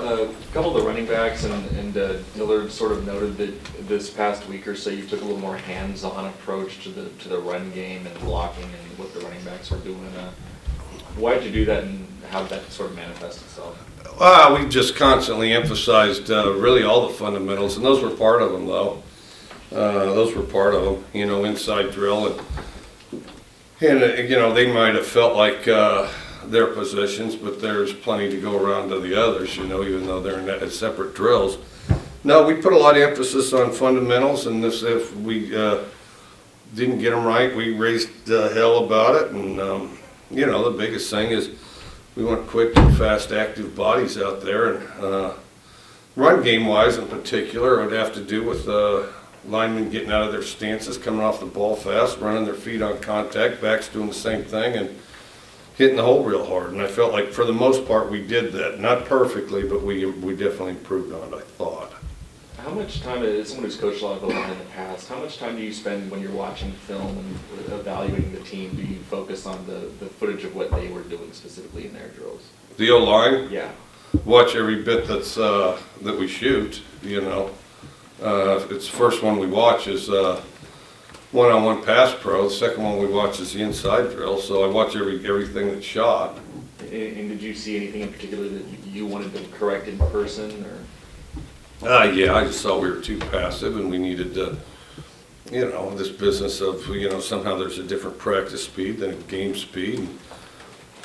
A couple of the running backs and Dillard sort of noted that this past week or so you took a little more hands-on approach to the run game and blocking and what the running backs were doing. Why did you do that, and how did that sort of manifest itself? We just constantly emphasized really all the fundamentals, and those were part of them, though. Those were part of them, inside drill, and they might have felt like their positions, but there's plenty to go around to the others, even though they're in separate drills. No, we put a lot of emphasis on fundamentals, and if we didn't get them right, we raised hell about it, and the biggest thing is we want quick and fast active bodies out there, and run game wise in particular, it would have to do with linemen getting out of their stances, coming off the ball fast, running their feet on contact, backs doing the same thing, and hitting the hole real hard. And I felt like for the most part we did that. Not perfectly, but we definitely improved on it, I thought. How much time, as someone who's coached a lot of O-line in the past, how much time do you spend when you're watching film and evaluating the team? Do you focus on the footage of what they were doing specifically in their drills? The O-line? Yeah. Watch every bit that's that we shoot, It's the first one we watch is one-on-one pass pro. The second one we watch is the inside drill. So I watch everything that's shot. And did you see anything in particular that you wanted to correct in person, or? Yeah, I just thought we were too passive, and we needed to, this business of, somehow there's a different practice speed than a game speed.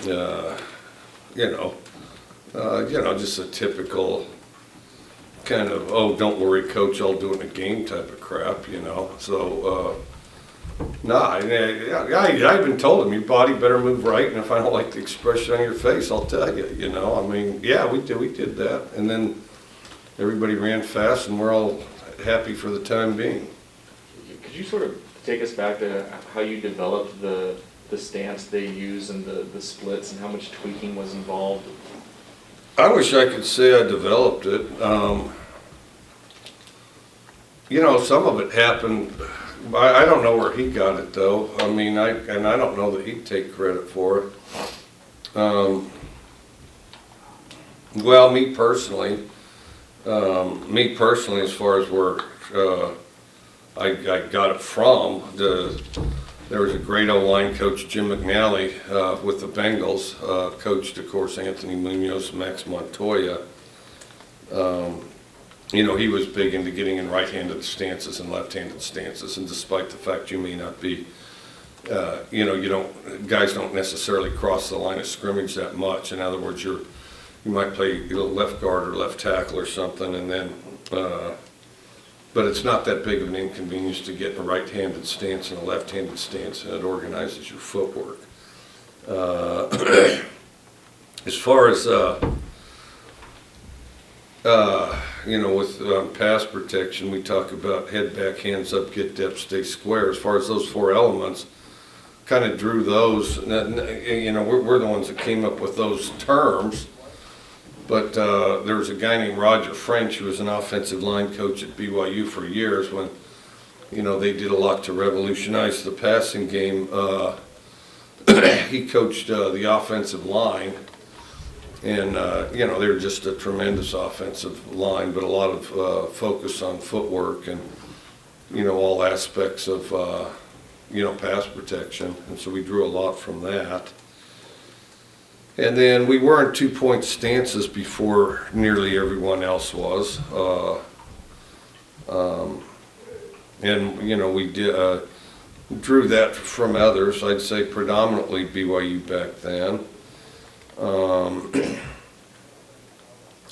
And, just a typical kind of, oh, don't worry, coach, I'll do it in a game type of crap, So, I've been told him, your body better move right, and if I don't like the expression on your face, I'll tell you, Yeah, we did that, and then everybody ran fast, and we're all happy for the time being. Could you sort of take us back to how you developed the stance they use and the splits, and how much tweaking was involved? I wish I could say I developed it. Some of it happened. I don't know where he got it though. I don't know that he'd take credit for it. Well, me personally, as far as where I got it from, there was a great O-line coach, Jim McNally, with the Bengals, coached, of course, Anthony Munoz, Max Montoya. He was big into getting in right-handed stances and left-handed stances, and despite the fact you may not be, guys don't necessarily cross the line of scrimmage that much. In other words, you might play left guard or left tackle or something, and then, but it's not that big of an inconvenience to get a right-handed stance and a left-handed stance, and it organizes your footwork. As far as with pass protection, we talk about head back, hands up, get depth, stay square. As far as those four elements, kind of drew those. We're the ones that came up with those terms. But there was a guy named Roger French who was an offensive line coach at BYU for years when, they did a lot to revolutionize the passing game. He coached the offensive line, and, they were just a tremendous offensive line, but a lot of focus on footwork and, all aspects of, pass protection. And so we drew a lot from that. And then we were in 2-point stances before nearly everyone else was. We drew that from others. I'd say predominantly BYU back then.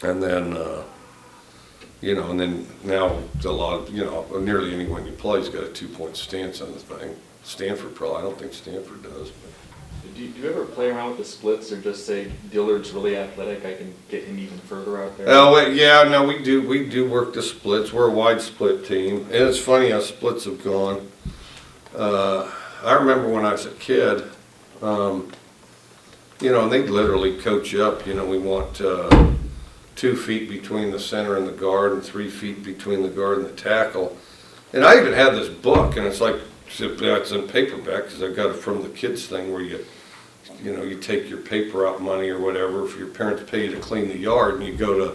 And then now a lot of, nearly anyone you play's got a 2-point stance on the thing. Stanford probably, I don't think Stanford does. Do you ever play around with the splits, or just say Dillard's really athletic, I can get him even further out there? Oh, yeah, no, we do work the splits. We're a wide split team, and it's funny how splits have gone. I remember when I was a kid, and they'd literally coach you up. We want 2 feet between the center and the guard, and 3 feet between the guard and the tackle. And I even had this book, and it's like, it's in paperback because I got it from the kids thing where you take your paper out money or whatever if your parents pay you to clean the yard, and you go to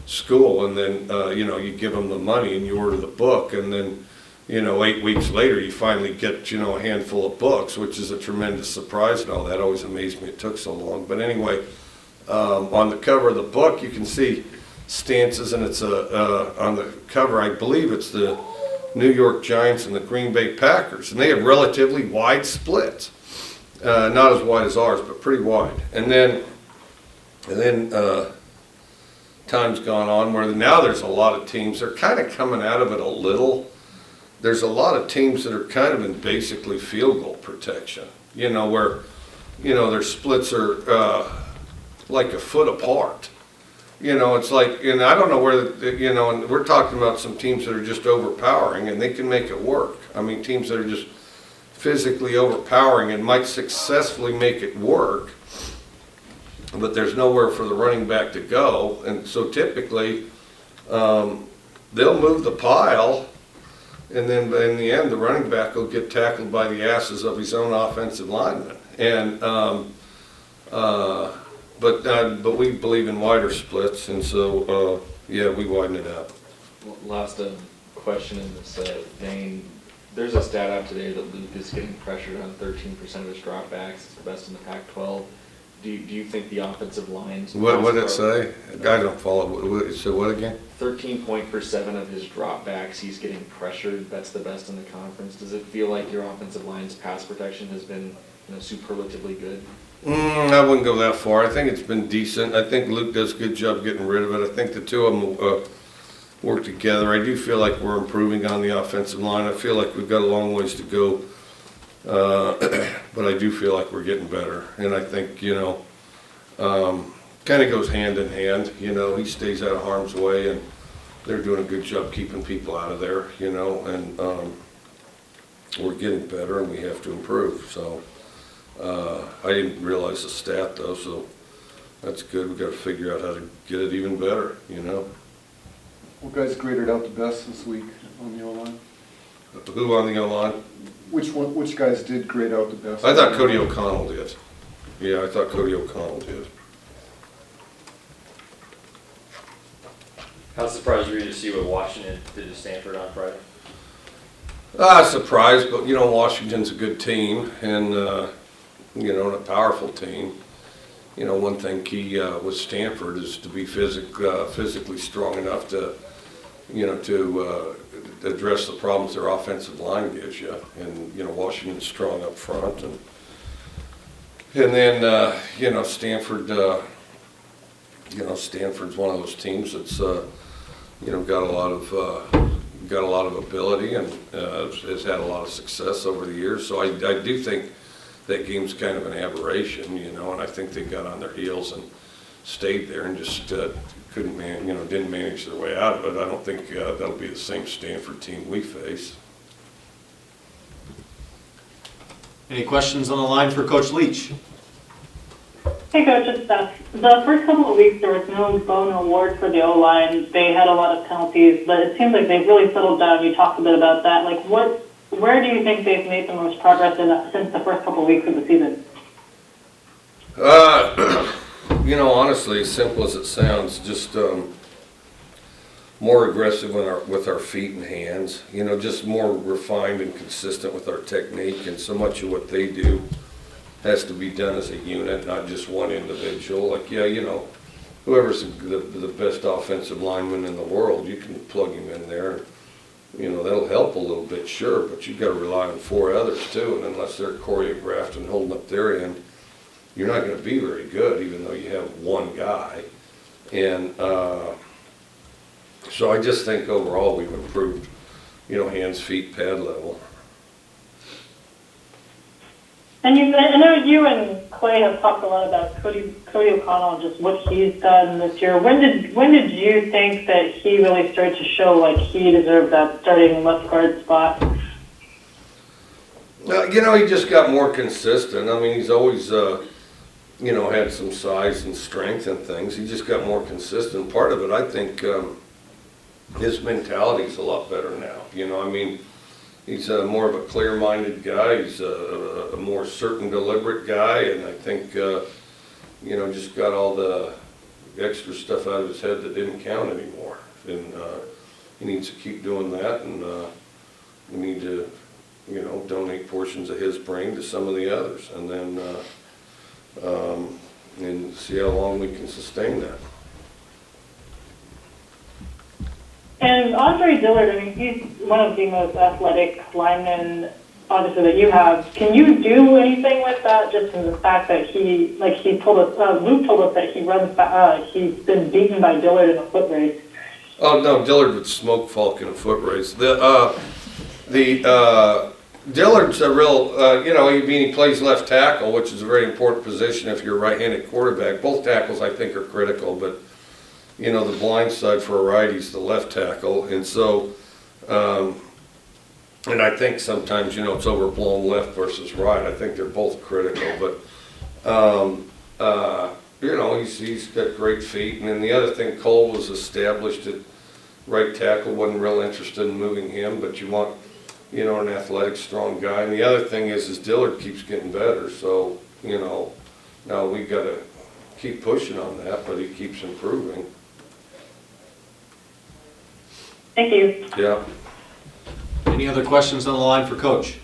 school, and then, you give them the money and you order the book, and then, 8 weeks later, you finally get, a handful of books, which is a tremendous surprise and all that. Always amazed me it took so long. But anyway, on the cover of the book, you can see stances, and it's on the cover, I believe it's the New York Giants and the Green Bay Packers, and they have relatively wide splits. Not as wide as ours, but pretty wide. And then time's gone on where now there's a lot of teams, they're kind of coming out of it a little. There's a lot of teams that are kind of in basically field goal protection, where, their splits are like a foot apart. It's like, and I don't know where, and we're talking about some teams that are just overpowering, and they can make it work. I mean, teams that are just physically overpowering and might successfully make it work, but there's nowhere for the running back to go. And so typically, they'll move the pile, and then in the end, the running back will get tackled by the asses of his own offensive lineman. And but we believe in wider splits, and so we widen it out. Last question in this vein. There's a stat out today that Luke is getting pressured on 13% of his dropbacks. It's the best in the Pac-12. Do you think the offensive lines? What did it say? I don't follow. So what again? 13.7% of his dropbacks, he's getting pressured. That's the best in the conference. Does it feel like your offensive line's pass protection has been superlatively good? I wouldn't go that far. I think it's been decent. I think Luke does a good job getting rid of it. I think the two of them work together. I do feel like we're improving on the offensive line. I feel like we've got a long ways to go, but I do feel like we're getting better. And I think, kind of goes hand in hand. He stays out of harm's way, and they're doing a good job keeping people out of there, and we're getting better, and we have to improve. So I didn't realize the stat, though, so that's good. We've got to figure out how to get it even better, What guys graded out the best this week on the O-line? Who on the O-line? Which guys did grade out the best? I thought Cody O'Connell did. Yeah, I thought Cody O'Connell did. How surprised were you to see what Washington did to Stanford on Friday? Surprised, but Washington's a good team, and and a powerful team. One thing key with Stanford is to be physically strong enough to, to address the problems their offensive line gives you. And Washington's strong up front, and then Stanford. Stanford's one of those teams that's got a lot of ability and has had a lot of success over the years. So I do think that game's kind of an aberration, and I think they got on their heels and stayed there and just didn't manage their way out of it. I don't think that'll be the same Stanford team we face. Any questions on the line for Coach Leach? Hey Coach, it's Steph. The first couple of weeks there was no bone award for the O-line. They had a lot of penalties, but it seems like they've really settled down. You talked a bit about that. Where do you think they've made the most progress since the first couple of weeks of the season? Honestly, as simple as it sounds, just more aggressive with our feet and hands. Just more refined and consistent with our technique, and so much of what they do has to be done as a unit, not just one individual. Whoever's the best offensive lineman in the world, you can plug him in there. That'll help a little bit, sure, but you've got to rely on four others too, and unless they're choreographed and holding up their end, you're not going to be very good, even though you have one guy. And so I just think overall we've improved, hands, feet, pad level. And I know you and Clay have talked a lot about Cody O'Connell and just what he's done this year. When did you think that he really started to show like he deserved that starting left guard spot? He just got more consistent. I mean, he's always, had some size and strength and things. He just got more consistent. Part of it, I think, his mentality is a lot better now. He's more of a clear-minded guy. He's a more certain, deliberate guy, and I think, just got all the, extra stuff out of his head that didn't count anymore. And he needs to keep doing that, and we need to, you know, donate portions of his brain to some of the others, and then and see how long we can sustain that. And Andre Dillard, I mean, he's one of the most athletic linemen, obviously, that you have. Can you do anything with that, just in the fact that he told us, Luke told us that he's been beaten by Dillard in a foot race? Oh, no, Dillard would smoke Falk in a foot race. Dillard's a real, you know, he plays left tackle, which is a very important position if you're a right-handed quarterback. Both tackles, I think, are critical, but, you know, the blind side for a righty is the left tackle. And so, and I think sometimes, you know, it's overblown left versus right. I think they're both critical, but, you know, he's got great feet. And then the other thing, Cole was established at right tackle, wasn't real interested in moving him, but you want, you know, an athletic, strong guy. And the other thing is Dillard keeps getting better, so, you know, now we got to keep pushing on that, but he keeps improving. Thank you. Yeah. Any other questions on the line for Coach?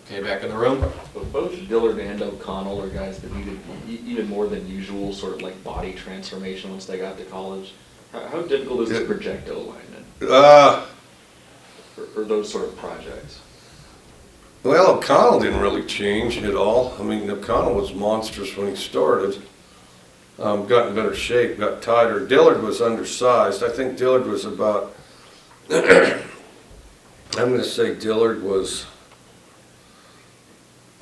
Okay, back in the room. But both Dillard and O'Connell are guys that needed even more than usual sort of like body transformation once they got to college. How difficult is it to project O-linemen for those sort of projects? Well, O'Connell didn't really change at all. I mean, O'Connell was monstrous when he started. Got in better shape, got tighter. Dillard was undersized. I think Dillard was about, I'm going to say Dillard was,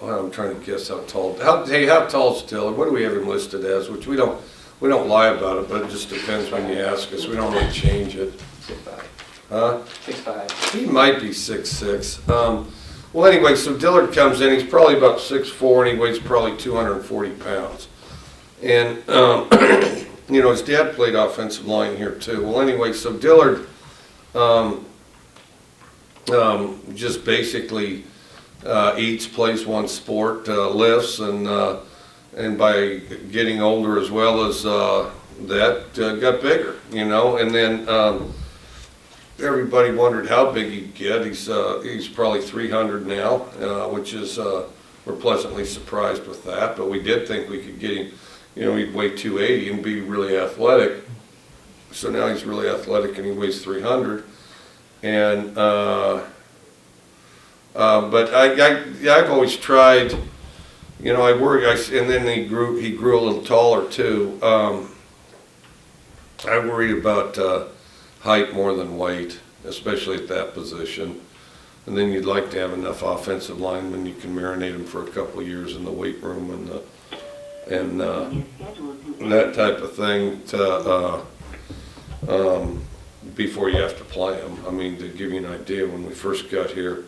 well, I'm trying to guess how tall. How tall is Dillard? What do we have him listed as? Which we don't lie about it, but it just depends when you ask us. We don't really change it. 6'5". Huh? 6'5". He might be 6'6". Well, anyway, so Dillard comes in. He's probably about 6'4", and he weighs probably 240 pounds. And, you know, his dad played offensive line here too. Well, anyway, so Dillard just basically eats, plays one sport, lifts, and by getting older as well as that, got bigger, you know. And then everybody wondered how big he'd get. He's probably 300 now, which is, we're pleasantly surprised with that. But we did think we could get him. You know, he'd weigh 280 and be really athletic. So now he's really athletic and he weighs 300. And, but I've always tried, you know, and then he grew a little taller too. I worry about height more than weight, especially at that position. And then you'd like to have enough offensive linemen you can marinate them for a couple of years in the weight room and that type of thing to, before you have to play them. I mean, to give you an idea, when we first got here,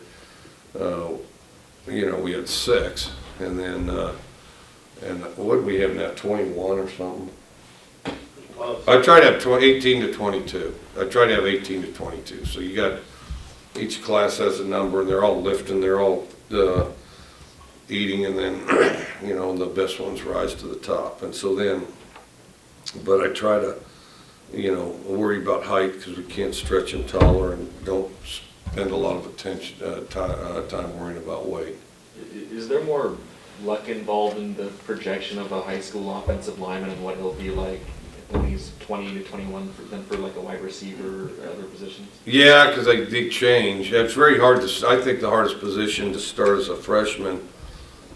you know, we had 6, and then, and what do we have now, 21 or something? I try to have 18 to 22. I try to have 18 to 22. So you got, each class has a number, and they're all lifting, they're all eating, and then, you know, the best ones rise to the top. And so then, but I try to, you know, worry about height because we can't stretch them taller, and don't spend a lot of attention, time worrying about weight. Is there more luck involved in the projection of a high school offensive lineman and what he'll be like when he's 20 to 21 than for like a wide receiver or other positions? Yeah, because they change. It's very hard to, I think the hardest position to start as a freshman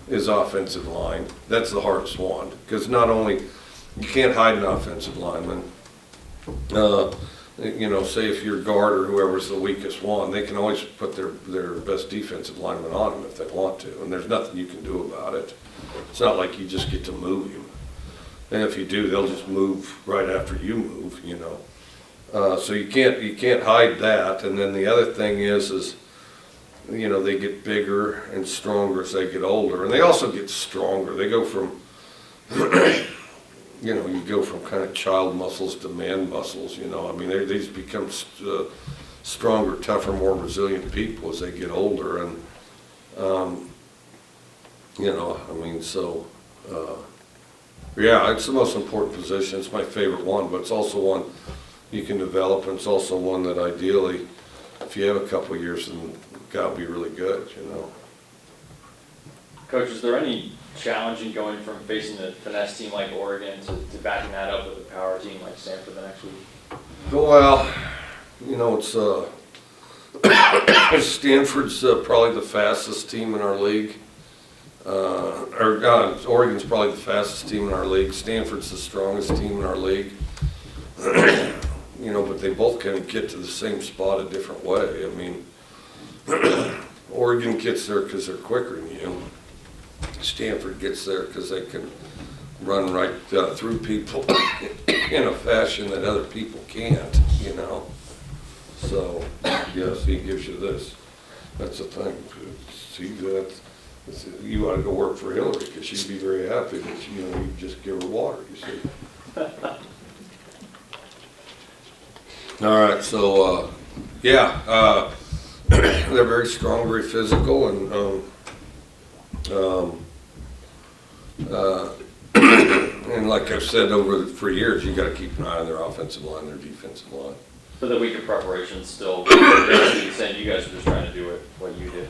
is offensive line. That's the hardest one, because not only, you can't hide an offensive lineman. You know, say if you're guard or whoever's the weakest one, they can always put their best defensive lineman on him if they want to, and there's nothing you can do about it. It's not like you just get to move him. And if you do, they'll just move right after you move, you know. So you can't hide that. And then the other thing is you know, they get bigger and stronger as they get older, and they also get stronger. They go from, you know, you go from kind of child muscles to man muscles, you know. I mean, they just become stronger, tougher, more resilient people as they get older. And, you know, I mean, so Yeah, it's the most important position. It's my favorite one, but it's also one you can develop, and it's also one that ideally, if you have a couple of years, then God be really good, you know. Coach, is there any challenge in going from facing a finesse team like Oregon to backing that up with a power team like Stanford the next week? Well, you know, it's Stanford's probably the fastest team in our league. Oregon's probably the fastest team in our league. Stanford's the strongest team in our league. You know, but they both kind of get to the same spot a different way. I mean, Oregon gets there because they're quicker than you. Stanford gets there because they can run right through people in a fashion that other people can't, you know. So, yes, he gives you this. That's the thing. See, you ought to go work for Hillary because she'd be very happy that you just give her water, you see. All right, so, yeah, they're very strong, very physical, and like I've said for years, you got to keep an eye on their offensive line, their defensive line. For the week of preparation, still basically saying you guys are just trying to do what you did.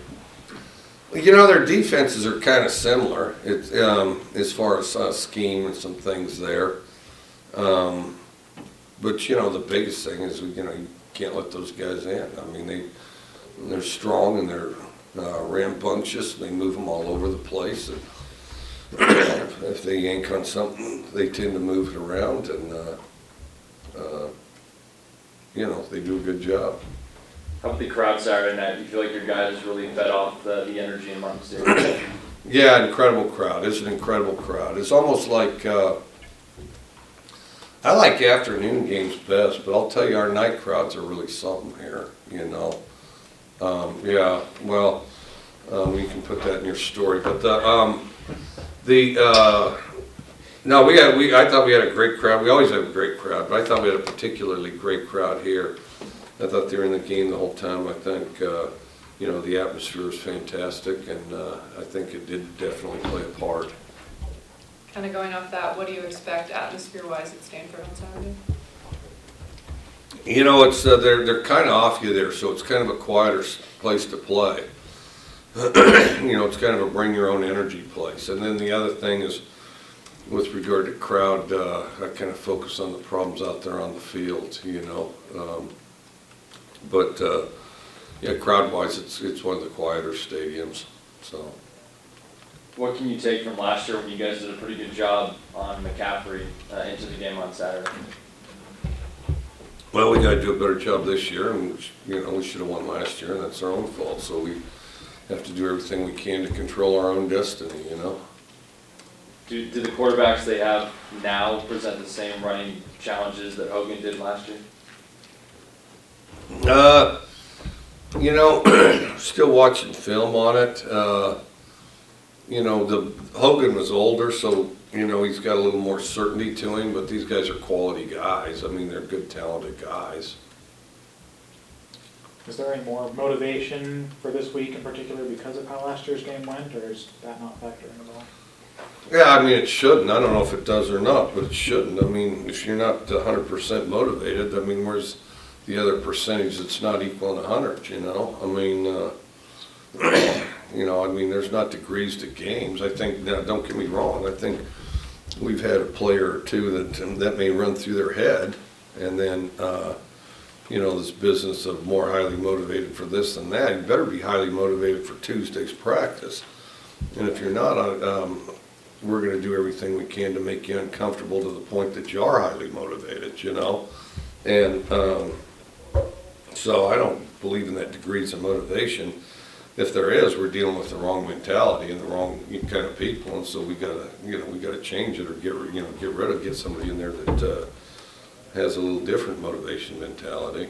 You know, their defenses are kind of similar. It's as far as scheme and some things there. But you know, the biggest thing is you can't let those guys in. I mean, they're strong and they're rambunctious. And they move them all over the place. And if they yank on something, they tend to move it around, and you know, they do a good job. How about the crowd Saturday night? Do you feel like your guys really fed off the energy in Martin Stadium? Yeah, incredible crowd. It's an incredible crowd. It's almost like I like afternoon games best, but I'll tell you, our night crowds are really something here. You know, yeah. Well, you can put that in your story, but no, I thought we had a great crowd. We always have a great crowd, but I thought we had a particularly great crowd here. I thought they were in the game the whole time. I think, you know, the atmosphere was fantastic, and I think it did definitely play a part. Kind of going off that, what do you expect atmosphere-wise at Stanford on Saturday? You know, it's they're kind of off you there, so it's kind of a quieter place to play. You know, it's kind of a bring your own energy place. And then the other thing is, with regard to crowd, I kind of focus on the problems out there on the field, you know. But yeah, crowd-wise, it's one of the quieter stadiums. So, What can you take from last year when you guys did a pretty good job on McCaffrey into the game on Saturday? well, we got to do a better job this year, and you know, we should have won last year, and that's our own fault. So we have to do everything we can to control our own destiny, you know. Do the quarterbacks they have now present the same running challenges that Hogan did last year? You know, still watching film on it. You know, Hogan was older, so you know he's got a little more certainty to him. But these guys are quality guys. I mean, they're good, talented guys. Is there any more motivation for this week in particular because of how last year's game went, or is that not factoring at all? Yeah, I mean, it shouldn't. I don't know if it does or not, but it shouldn't. I mean, if you're not 100% motivated, I mean, where's the other percentage that's not equal to 100, you know? I mean, you know, I mean, there's not degrees to games. I think, now, don't get me wrong, I think we've had a player or two that may run through their head, and then, you know, this business of more highly motivated for this than that, you better be highly motivated for Tuesday's practice. And if you're not, we're going to do everything we can to make you uncomfortable to the point that you are highly motivated, you know? And so I don't believe in that degrees of motivation. If there is, we're dealing with the wrong mentality and the wrong kind of people, and so we gotta change it or get somebody in there that has a little different motivation mentality.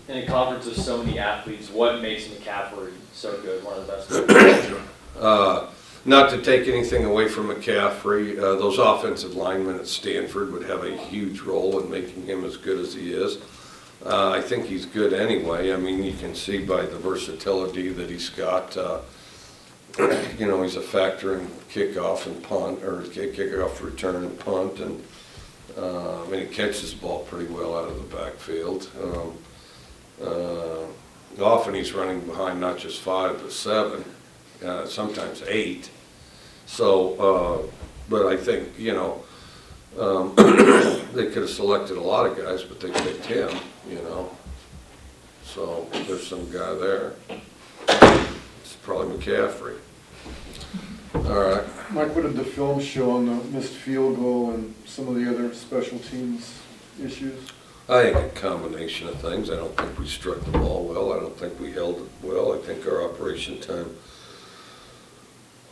In a conference with so many athletes, what makes McCaffrey so good, one of the best? Not to take anything away from McCaffrey, those offensive linemen at Stanford would have a huge role in making him as good as he is. I think he's good anyway. I mean, you can see by the versatility that he's got. you know, he's a factor in kickoff and punt, or kickoff return and punt, and I mean, he catches the ball pretty well out of the backfield. Often he's running behind not just 5 but 7, sometimes 8. So, but I think, you know, they could have selected a lot of guys, but they picked him, you know. So there's some guy there. It's probably McCaffrey. All right. Mike, what did the film show on the missed field goal and some of the other special teams issues? I think a combination of things. I don't think we struck the ball well. I don't think we held it well. I think our operation time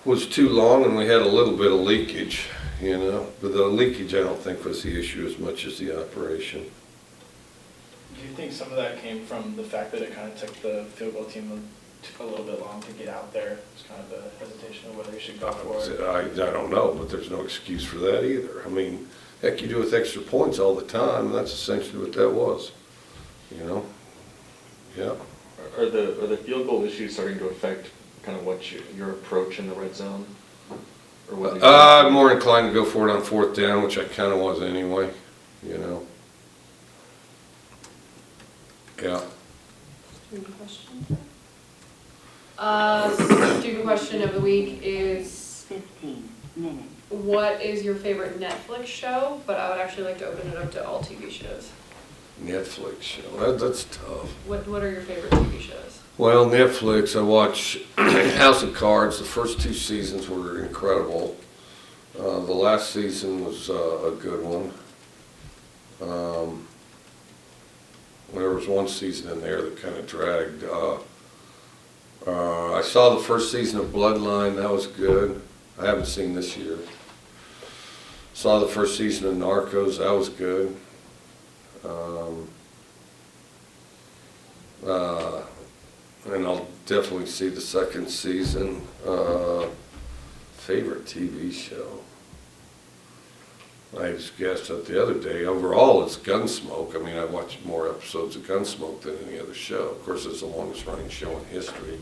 was too long, and we had a little bit of leakage, you know. But the leakage, I don't think, was the issue as much as the operation. Do you think some of that came from the fact that it kind of took the field goal team a little bit long to get out there? It's kind of a hesitation of whether you should go for it. I don't know, but there's no excuse for that either. I mean, heck, you do with extra points all the time, and that's essentially what that was, you know? Yeah. Are the field goal issues starting to affect kind of what your approach in the red zone? Or whether I'm more inclined to go for it on 4th down, which I kind of was anyway, you know? Yeah. Any questions? Stupid question of the week is 15 minutes. what is your favorite Netflix show? But I would actually like to open it up to all TV shows. Netflix show, that's tough. What are your favorite TV shows? Well, Netflix, I watch House of Cards. The first 2 seasons were incredible. The last season was a good one. There was one season in there that kind of dragged. I saw the first season of Bloodline. That was good. I haven't seen this year. Saw the first season of Narcos. That was good. And I'll definitely see the second season. Favorite TV show? I just guessed it the other day. Overall, it's Gunsmoke. I mean, I watched more episodes of Gunsmoke than any other show. Of course, it's the longest running show in history.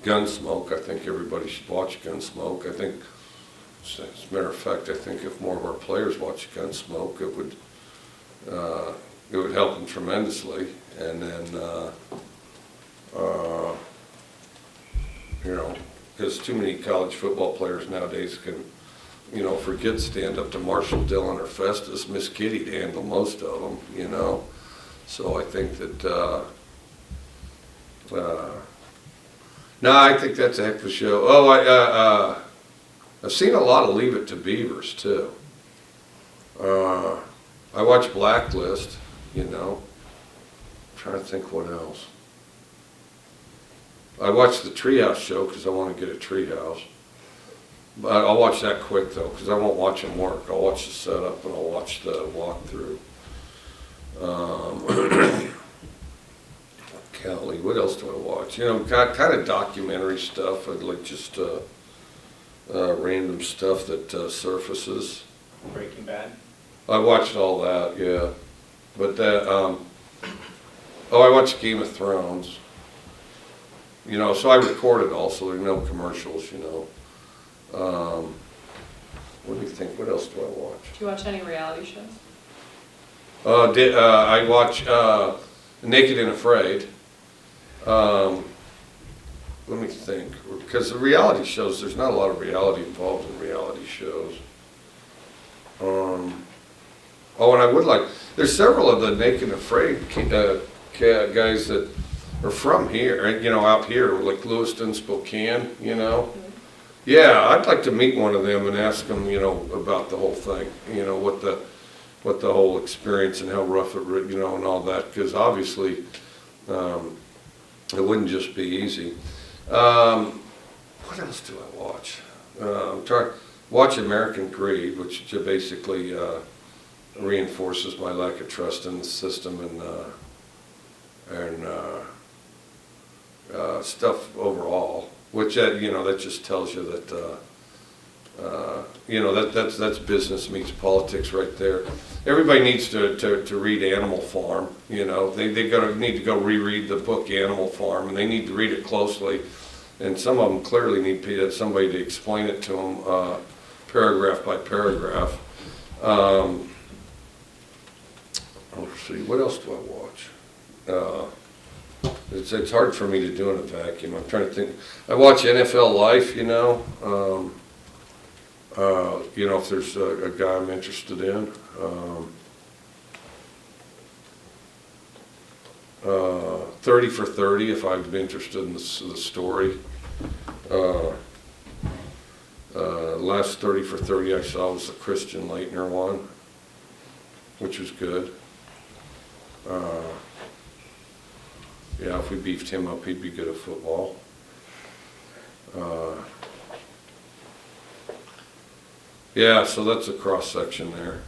Gunsmoke, I think everybody should watch Gunsmoke. I think, as a matter of fact, I think if more of our players watch Gunsmoke, it would help them tremendously. And then, you know, because too many college football players nowadays can, you know, forget stand up to Marshall, Dillon, or Festus. Miss Kitty to handle most of them, you know. So I think that, no, I think that's a heck of a show. Oh, I've seen a lot of Leave It to Beavers, too. I watch Blacklist, you know. I'm trying to think what else. I watch the Treehouse show because I want to get a treehouse. But I'll watch that quick, though, because I won't watch them work. I'll watch the setup and I'll watch the walkthrough. Golly, what else do I watch? You know, kind of documentary stuff. I'd like just random stuff that surfaces. Breaking Bad. I watched all that, yeah. But that, I watched Game of Thrones. You know, so I record it also. There's no commercials, you know. What do you think? What else do I watch? Do you watch any reality shows? I watch Naked and Afraid. Let me think, because the reality shows, there's not a lot of reality involved in reality shows. And I would like, there's several of the Naked and Afraid guys that are from here, you know, out here, like Lewiston, Spokane, you know. Yeah, I'd like to meet one of them and ask them, you know, about the whole thing, you know, what the whole experience and how rough it, you know, and all that, because obviously it wouldn't just be easy. What else do I watch? Watch American Greed, which basically reinforces my lack of trust in the system and stuff overall, which you know, that just tells you that You know, that's business meets politics right there. Everybody needs to read Animal Farm, you know. They need to go reread the book Animal Farm, and they need to read it closely. And some of them clearly need somebody to explain it to them paragraph by paragraph. Let's see, what else do I watch? It's hard for me to do in a vacuum. I'm trying to think. I watch NFL Life, you know. You know, if there's a guy I'm interested in. 30 for 30, if I'm interested in the story. Last 30 for 30 I saw was the Christian Leitner one, which was good. Yeah, if we beefed him up, he'd be good at football. Yeah, so that's a cross section there.